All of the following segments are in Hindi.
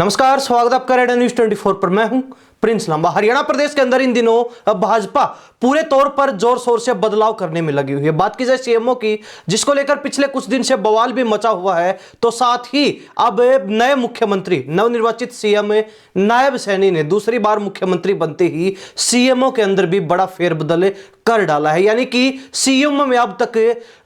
नमस्कार, स्वागत आपका रेड न्यूज 24 पर। मैं हूं प्रिंस लांबा। हरियाणा प्रदेश के अंदर इन दिनों भाजपा पूरे तौर पर जोर शोर से बदलाव करने में लगी हुई है। बात की जाए सीएमओ की, जिसको लेकर पिछले कुछ दिन से बवाल भी मचा हुआ है, तो साथ ही अब नए मुख्यमंत्री नवनिर्वाचित सीएम नायब सैनी ने दूसरी बार मुख्यमंत्री बनते ही सीएमओ के अंदर भी बड़ा फेरबदल कर डाला है। यानी कि सीएमओ में अब तक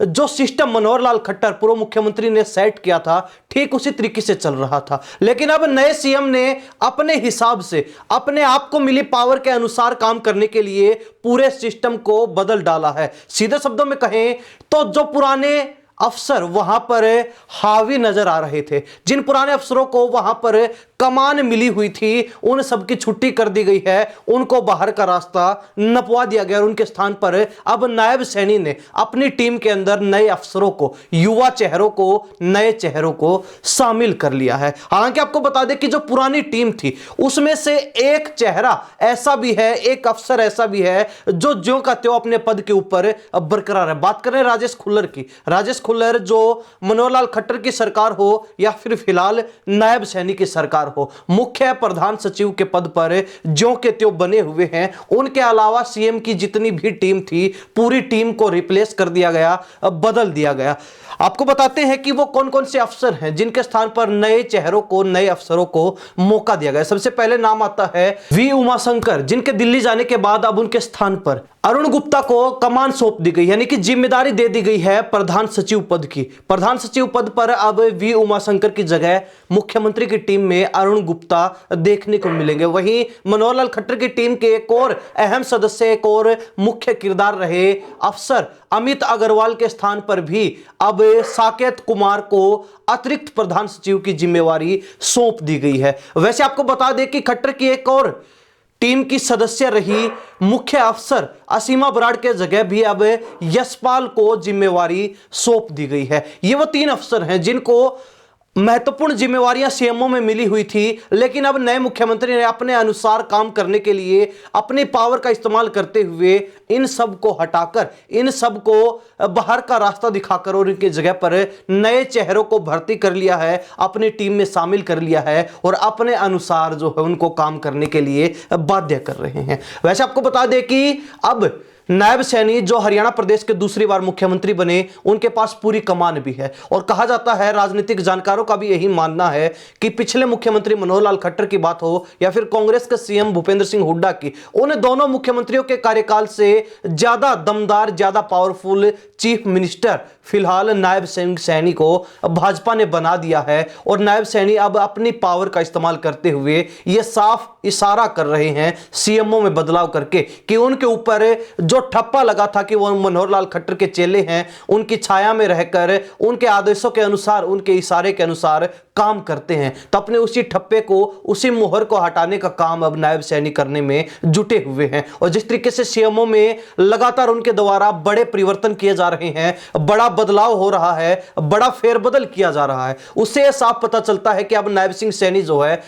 जो सिस्टम मनोहर लाल खट्टर पूर्व मुख्यमंत्री ने सेट किया था, ठीक उसी तरीके से चल रहा था। लेकिन अब नए सीएम ने अपने हिसाब से अपने आपको मिली पावर के अनुसार काम करने के लिए पूरे सिस्टम को बदल डाला है। सीधे शब्दों में कहें तो जो पुराने अफसर वहां पर हावी नजर आ रहे थे, जिन पुराने अफसरों को वहां पर कमान मिली हुई थी, उन सबकी छुट्टी कर दी गई है, उनको बाहर का रास्ता नपवा दिया गया और उनके स्थान पर अब नायब सैनी ने अपनी टीम के अंदर नए अफसरों को, युवा चेहरों को, नए चेहरों को शामिल कर लिया है। हालांकि आपको बता दें कि जो पुरानी टीम थी उसमें से एक चेहरा ऐसा भी है, एक अफसर ऐसा भी है जो ज्यों का त्यों अपने पद के ऊपर बरकरार है। बात करें राजेश खुल्लर की। राजेश खुल्लर जो मनोहर लाल खट्टर की सरकार हो या फिर फिलहाल नायब सैनी की सरकार हो, मुख्य प्रधान सचिव के पद पर ज्यों के त्यों बने हुए हैं। उनके अलावा सीएम की जितनी भी टीम थी, पूरी टीम को रिप्लेस कर दिया गया, बदल दिया गया। आपको बताते हैं कि वो कौन कौन से अफसर हैं जिनके स्थान पर नए चेहरों को, नए अफसरों को मौका दिया गया। सबसे पहले नाम आता है वी उमाशंकर, जिनके दिल्ली जाने के बाद अब उनके स्थान पर अरुण गुप्ता को कमान सौंप दी गई, यानी कि जिम्मेदारी दे दी गई है प्रधान सचिव पद की। प्रधान सचिव पद पर अब वी उमाशंकर की जगह मुख्यमंत्री की टीम में अरुण गुप्ता देखने को मिलेंगे। वहीं मनोहर लाल खट्टर की टीम के एक और अहम सदस्य, एक और मुख्य किरदार रहे अफसर अमित अग्रवाल के स्थान पर भी अब साकेत कुमार को अतिरिक्त प्रधान सचिव की जिम्मेवारी सौंप दी गई है। वैसे आपको बता दें कि खट्टर की एक और टीम की सदस्य रही मुख्य अफसर असीमा बराड़ के जगह भी अब यशपाल को जिम्मेवारी सौंप दी गई है। ये वो तीन अफसर हैं जिनको महत्वपूर्ण जिम्मेवारियां सीएमओ में मिली हुई थी, लेकिन अब नए मुख्यमंत्री ने अपने अनुसार काम करने के लिए अपनी पावर का इस्तेमाल करते हुए इन सब को हटाकर, इन सब को बाहर का रास्ता दिखाकर और इनकी जगह पर नए चेहरों को भर्ती कर लिया है, अपनी टीम में शामिल कर लिया है और अपने अनुसार जो है उनको काम करने के लिए बाध्य कर रहे हैं। वैसे आपको बता दें कि अब नायब सैनी जो हरियाणा प्रदेश के दूसरी बार मुख्यमंत्री बने, उनके पास पूरी कमान भी है और कहा जाता है, राजनीतिक जानकारों का भी यही मानना है कि पिछले मुख्यमंत्री मनोहर लाल खट्टर की बात हो या फिर कांग्रेस के सीएम भूपेंद्र सिंह हुड्डा की, उन दोनों मुख्यमंत्रियों के कार्यकाल से ज्यादा दमदार, ज्यादा पावरफुल चीफ मिनिस्टर फिलहाल नायब सैनी को भाजपा ने बना दिया है। और नायब सैनी अब अपनी पावर का इस्तेमाल करते हुए यह साफ इशारा कर रहे हैं सीएमओ में बदलाव करके कि उनके ऊपर जो ठप्पा लगा था कि वो मनोहर लाल खट्टर के चेले हैं, उनकी छाया में रहकर उनके आदेशों के अनुसार, उनके इशारे के अनुसार काम करते हैं, तो अपने उसी ठप्पे को, उसी मोहर को हटाने का काम अब नायब सैनी करने में जुटे हुए हैं। और जिस तरीके से सीएमओ में लगातार उनके द्वारा बड़े परिवर्तन किए जा रहे हैं, बड़ा बदलाव हो रहा है, बड़ा फेरबदल किया जा रहा है, उससे साफ पता चलता है कि अब नायब सिंह सैनी जो है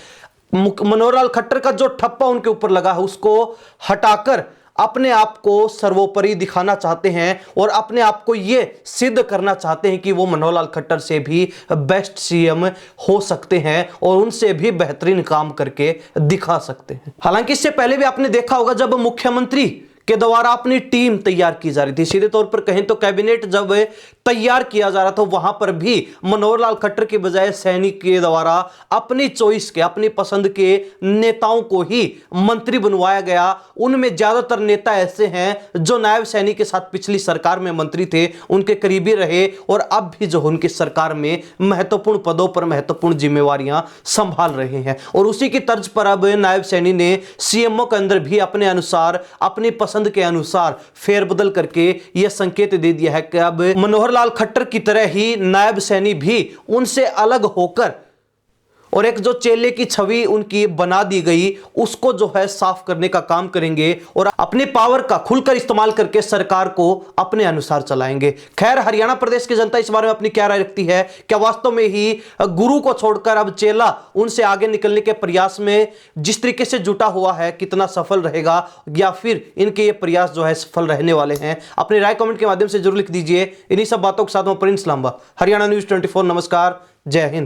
मनोहर लाल खट्टर का जो ठप्पा उनके ऊपर लगा है उसको हटाकर अपने आप को सर्वोपरि दिखाना चाहते हैं और अपने आप को यह सिद्ध करना चाहते हैं कि वो मनोहर लाल खट्टर से भी बेस्ट सीएम हो सकते हैं और उनसे भी बेहतरीन काम करके दिखा सकते हैं। हालांकि इससे पहले भी आपने देखा होगा, जब मुख्यमंत्री के द्वारा अपनी टीम तैयार की जा रही थी, सीधे तौर पर कहें तो कैबिनेट जब तैयार किया जा रहा था, वहां पर भी मनोहर लाल खट्टर के बजाय सैनी के द्वारा अपनी चॉइस के, अपनी पसंद के नेताओं को ही मंत्री बनवाया गया। उनमें ज्यादातर नेता ऐसे हैं जो नायब सैनी के साथ पिछली सरकार में मंत्री थे, उनके करीबी रहे और अब भी जो उनकी सरकार में महत्वपूर्ण पदों पर महत्वपूर्ण जिम्मेवारियां संभाल रहे हैं। और उसी की तर्ज पर अब नायब सैनी ने सीएमओ के अंदर भी अपने अनुसार, अपनी पसंद के अनुसार फेरबदल करके यह संकेत दे दिया है कि अब मनोहर लाल खट्टर की तरह ही नायब सैनी भी उनसे अलग होकर और एक जो चेले की छवि उनकी बना दी गई, उसको जो है साफ करने का काम करेंगे और अपने पावर का खुलकर इस्तेमाल करके सरकार को अपने अनुसार चलाएंगे। खैर, हरियाणा प्रदेश की जनता इस बारे में अपनी क्या राय रखती है? क्या वास्तव में ही गुरु को छोड़कर अब चेला उनसे आगे निकलने के प्रयास में जिस तरीके से जुटा हुआ है, कितना सफल रहेगा या फिर इनके ये प्रयास जो है सफल रहने वाले हैं? अपनी राय कमेंट के माध्यम से जरूर लिख दीजिए। इन्हीं सब बातों के साथ मैं प्रिंस लांबा, हरियाणा न्यूज 24। नमस्कार, जय हिंद।